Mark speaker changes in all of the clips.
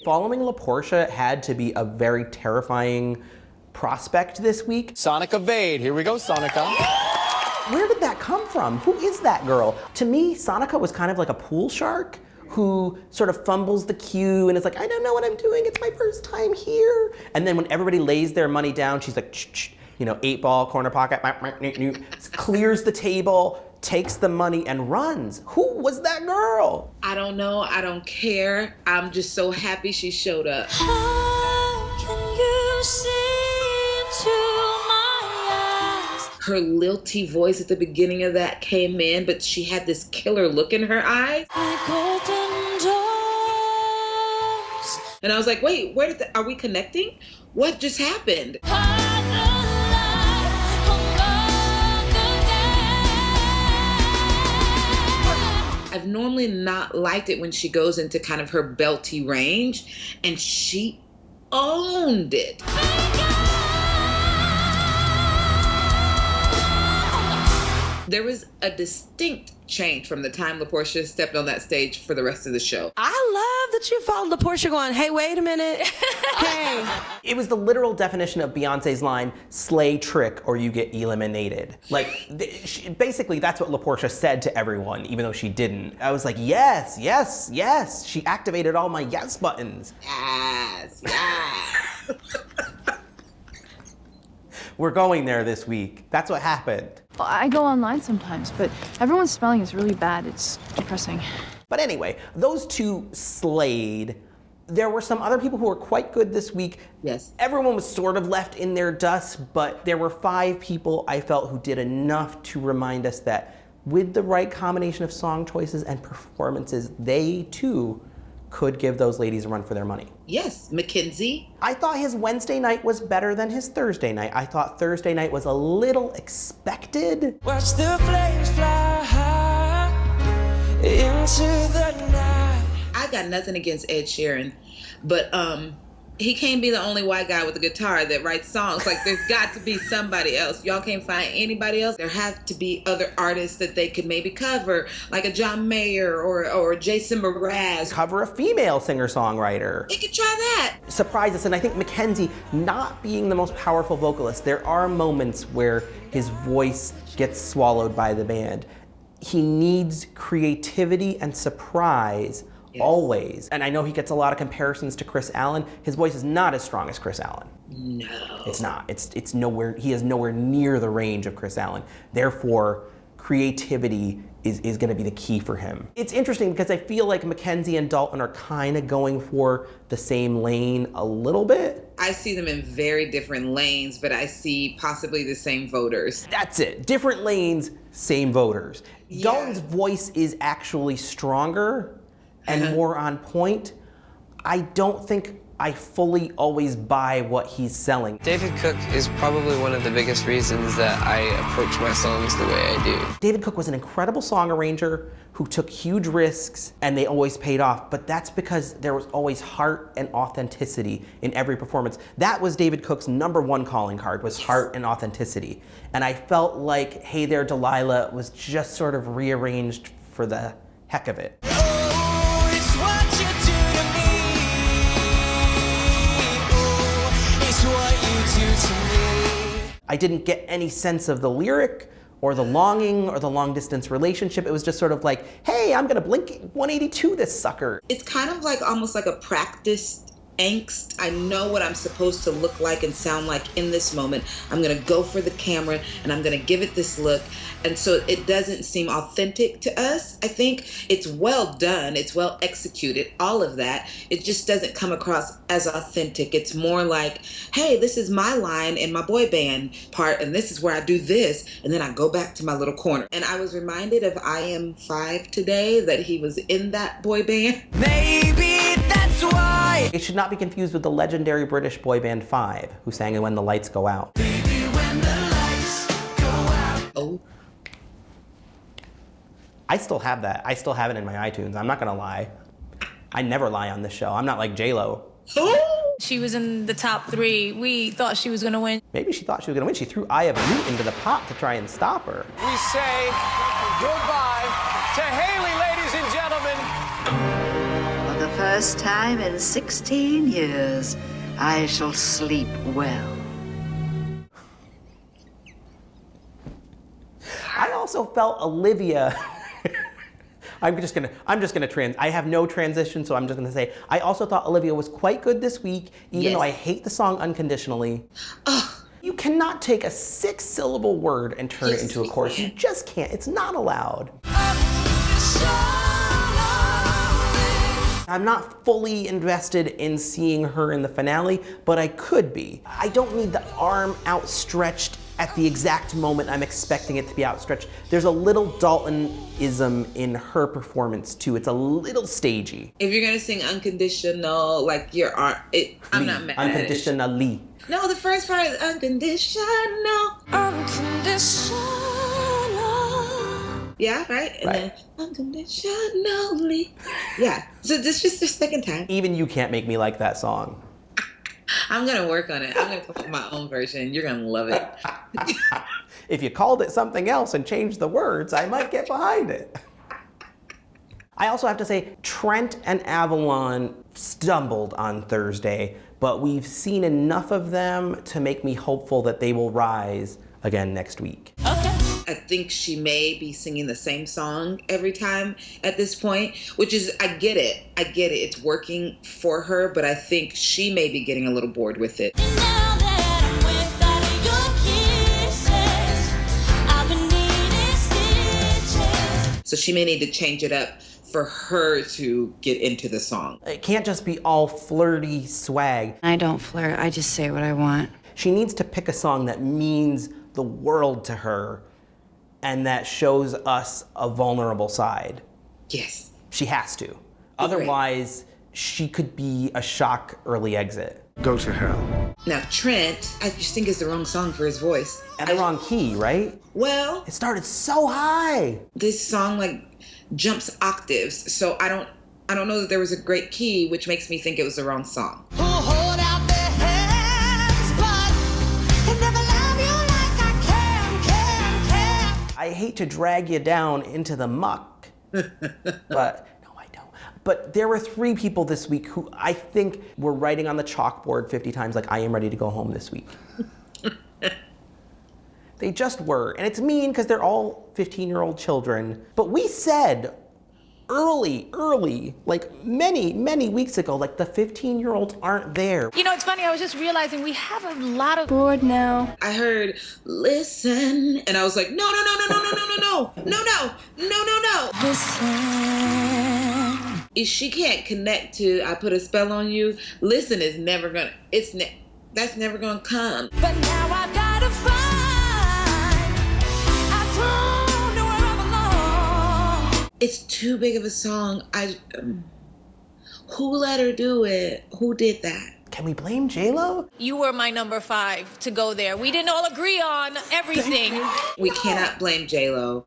Speaker 1: Following LaPortia had to be a very terrifying prospect this week.
Speaker 2: Sonica Vade, here we go, Sonica.
Speaker 1: Where did that come from? Who is that girl? To me, Sonica was kind of like a pool shark who sort of fumbles the cue and is like, I don't know what I'm doing, it's my first time here. And then when everybody lays their money down, she's like, you know, 8-ball, corner pocket, clears the table, takes the money and runs. Who was that girl?
Speaker 3: I don't know, I don't care. I'm just so happy she showed up.
Speaker 4: How can you see into my eyes?
Speaker 3: Her lilty voice at the beginning of that came in, but she had this killer look in her eyes.
Speaker 4: Like open doors.
Speaker 3: And I was like, wait, are we connecting? What just happened? I've normally not liked it when she goes into kind of her belty range, and she owned it. There was a distinct change from the time LaPortia stepped on that stage for the rest of the show.
Speaker 5: I love that you followed LaPortia going, hey, wait a minute. Hey.
Speaker 1: It was the literal definition of Beyonce's line, slay trick or you get eliminated. Like, basically that's what LaPortia said to everyone, even though she didn't. I was like, yes, yes, yes. She activated all my yes buttons.
Speaker 3: Yes, yes.
Speaker 1: We're going there this week. That's what happened.
Speaker 6: Well, I go online sometimes, but everyone's spelling is really bad. It's depressing.
Speaker 1: But anyway, those two slayed. There were some other people who were quite good this week.
Speaker 3: Yes.
Speaker 1: Everyone was sort of left in their dust, but there were 5 people I felt who did enough to remind us that with the right combination of song choices and performances, they too could give those ladies a run for their money.
Speaker 3: Yes, Mackenzie.
Speaker 1: I thought his Wednesday night was better than his Thursday night. I thought Thursday night was a little expected.
Speaker 5: Watch the flames fly high into the night.
Speaker 3: I got nothing against Ed Sheeran, but he can't be the only white guy with a guitar that writes songs. Like, there's got to be somebody else. Y'all can't find anybody else. There have to be other artists that they could maybe cover, like a John Mayer or Jason Mraz.
Speaker 1: Cover a female singer-songwriter.
Speaker 3: They could try that.
Speaker 1: Surprise us, and I think Mackenzie, not being the most powerful vocalist, there are moments where his voice gets swallowed by the band. He needs creativity and surprise. Yes. Always. And I know he gets a lot of comparisons to Chris Allen. His voice is not as strong as Chris Allen.
Speaker 3: No.
Speaker 1: It's not. It's nowhere, he is nowhere near the range of Chris Allen. Therefore, creativity is gonna be the key for him. It's interesting because I feel like Mackenzie and Dalton are kind of going for the same lane a little bit.
Speaker 3: I see them in very different lanes, but I see possibly the same voters.
Speaker 1: That's it. Different lanes, same voters.
Speaker 3: Yeah.
Speaker 1: Dalton's voice is actually stronger and more on point. I don't think I fully always buy what he's selling.
Speaker 7: David Cook is probably one of the biggest reasons that I approach my songs the way I do.
Speaker 1: David Cook was an incredible song arranger who took huge risks and they always paid off, but that's because there was always heart and authenticity in every performance. That was David Cook's #1 calling card, was heart and authenticity. And I felt like Hey There Delilah was just sort of rearranged for the heck of it. I didn't get any sense of the lyric or the longing or the long distance relationship. It was just sort of like, hey, I'm gonna blink 182 this sucker.
Speaker 3: It's kind of like almost like a practice angst. I know what I'm supposed to look like and sound like in this moment. I'm gonna go for the camera and I'm gonna give it this look. And so it doesn't seem authentic to us. I think it's well done, it's well executed, all of that. It just doesn't come across as authentic. It's more like, hey, this is my line in my boy band part, and this is where I do this, and then I go back to my little corner. And I was reminded of I Am 5 today, that he was in that boy band.
Speaker 5: Maybe that's why.
Speaker 1: It should not be confused with the legendary British boy band 5, who sang When the Lights Go Out.
Speaker 5: Baby, when the lights go out.
Speaker 3: Oh.
Speaker 1: I still have that. I still have it in my iTunes. I'm not gonna lie. I never lie on this show. I'm not like J-Lo.
Speaker 4: She was in the top 3. We thought she was gonna win.
Speaker 1: Maybe she thought she was gonna win. She threw Eye of Newt into the pot to try and stop her.
Speaker 2: We say goodbye to Haley, ladies and gentlemen.
Speaker 8: For the first first time in 16 years, I shall sleep well.
Speaker 1: I also felt Olivia. I have no transition, so I'm just gonna say, I also thought Olivia was quite good this week, even though I hate the song Unconditionally. You cannot take a 6-syllable word and turn it into a chorus. You just can't, it's not allowed. I'm not fully invested in seeing her in the finale, but I could be. I don't need the arm outstretched at the exact moment I'm expecting it to be outstretched. There's a little Dalton-ism in her performance too. It's a little stagey.
Speaker 3: If you're gonna sing Unconditional, like your arm, I'm not mad.
Speaker 1: Unconditionally.
Speaker 3: No, the first part is unconditional.
Speaker 5: Unconditional.
Speaker 3: Yeah, right? And then unconditionally. Yeah. So this is the second time.
Speaker 1: Even you can't make me like that song.
Speaker 3: I'm gonna work on it. I'm gonna come up with my own version. You're gonna love it.
Speaker 1: If you called it something else and changed the words, I might get behind it. I also have to say, Trent and Avalon stumbled on Thursday, but we've seen enough of them to make me hopeful that they will rise again next week.
Speaker 3: I think she may be singing the same song every time at this point, which is, I get it. It's working for her, but I think she may be getting a little bored with it. So she may need to change it up for her to get into the song.
Speaker 1: It can't just be all flirty swag.
Speaker 8: I don't flirt, I just say what I want.
Speaker 1: She needs to pick a song that means the world to her and that shows us a vulnerable side.
Speaker 3: Yes.
Speaker 1: She has to. Otherwise, she could be a shock early exit.
Speaker 9: Go to hell.
Speaker 3: Now, Trent, I just think it's the wrong song for his voice.
Speaker 1: And the wrong key, right?
Speaker 3: Well,
Speaker 1: it started so high.
Speaker 3: This song like jumps octaves, so I don't know that there was a great key, which makes me think it was the wrong song.
Speaker 1: I hate to drag you down into the muck, but no, I don't. But there were 3 people this week who I think were writing on the chalkboard 50 times like, I am ready to go home this week. They just were. And it's mean because they're all 15-year-old children. But we said early, like many weeks ago, like the 15-year-olds aren't there.
Speaker 4: You know, it's funny, I was just realizing we have a lot of
Speaker 6: bored now.
Speaker 3: I heard, listen, and I was like, no.
Speaker 5: Listen.
Speaker 3: If she can't connect to I Put a Spell on You, listen is never gonna, that's never gonna come.
Speaker 5: But now I've gotta find, I don't know where I belong.
Speaker 3: It's too big of a song. Who let her do it? Who did that?
Speaker 1: Can we blame J-Lo?
Speaker 4: You were my number 5 to go there. We didn't all agree on everything.
Speaker 3: We cannot blame J-Lo.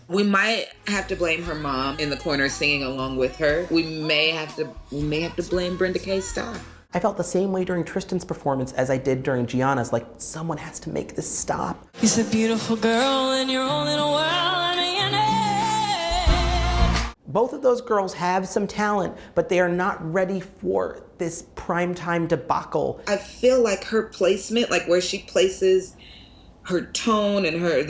Speaker 3: We might have to blame her mom in the corner singing along with her. We may have to blame Brenda K. Starr.
Speaker 1: I felt the same way during Tristan's performance as I did during Gianna's. Like, someone has to make this stop.
Speaker 5: You're a beautiful girl and you're all in a world and
Speaker 1: Both of those girls have some talent, but they are not ready for this primetime debacle.
Speaker 3: I feel like her placement, like where she places her tone and her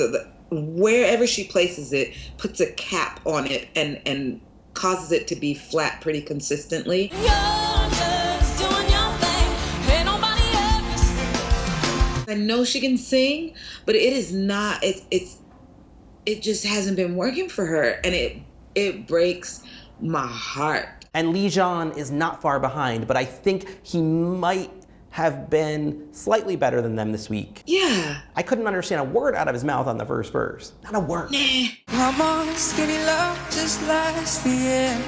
Speaker 3: wherever she places it, puts a cap on it and causes it to be flat pretty consistently.
Speaker 5: you're just doing your thing. Ain't nobody else.
Speaker 3: I know she can sing, but it is not. It just hasn't been working for her, and it breaks my heart.
Speaker 1: And Lijon is not far behind, but I think he might have been slightly better than them this week.
Speaker 3: Yeah.
Speaker 1: I couldn't understand a word out of his mouth on the first verse. Not a word.
Speaker 5: Come on, skinny love, just last the end.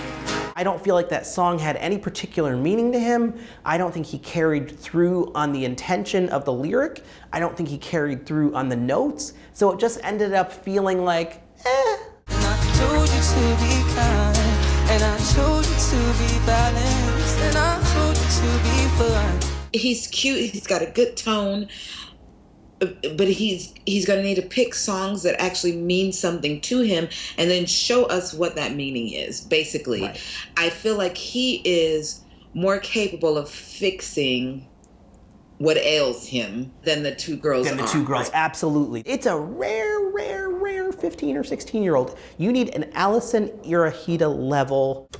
Speaker 1: I don't feel like that song had any particular meaning to him. I don't think he carried through on the intention of the lyric. I don't think he carried through on the notes. So it just ended up feeling like, eh.
Speaker 5: And I told you to be kind, and I told you to be balanced, and I told you to be fun.
Speaker 3: He's cute. He's got a good tone, but he's going to need to pick songs that actually mean something to him and then show us what that meaning is, basically.
Speaker 1: Right.
Speaker 3: I feel like he is more capable of fixing what ails him than the two girls
Speaker 1: Than the two girls, absolutely. It's a rare 15 or 16-year-old. You need an Allison Irahita level.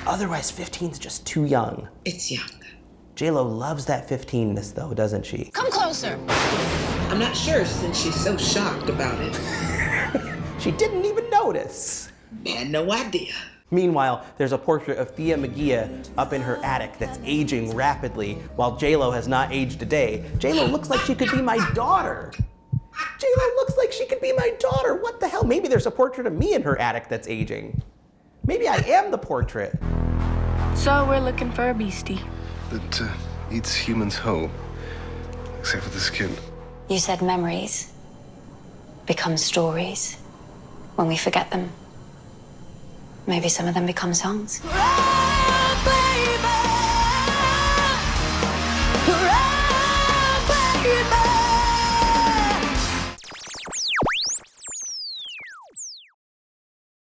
Speaker 1: Otherwise, 15's just too young.
Speaker 3: It's young.
Speaker 1: J-Lo loves that 15-ness though, doesn't she?
Speaker 4: Come closer.
Speaker 3: I'm not sure since she's so shocked about it.
Speaker 1: She didn't even notice.
Speaker 3: Man, no idea.
Speaker 1: Meanwhile, there's a portrait of Thea Magia up in her attic that's aging rapidly, while J-Lo has not aged a day. J-Lo looks like she could be my daughter. J-Lo looks like she could be my daughter. What the hell? Maybe there's a portrait of me in her attic that's aging. Maybe I am the portrait.
Speaker 6: So we're looking for a beastie.
Speaker 9: That eats humans whole, except for the skin.
Speaker 10: You said memories become stories when we forget them. Maybe some of them become songs.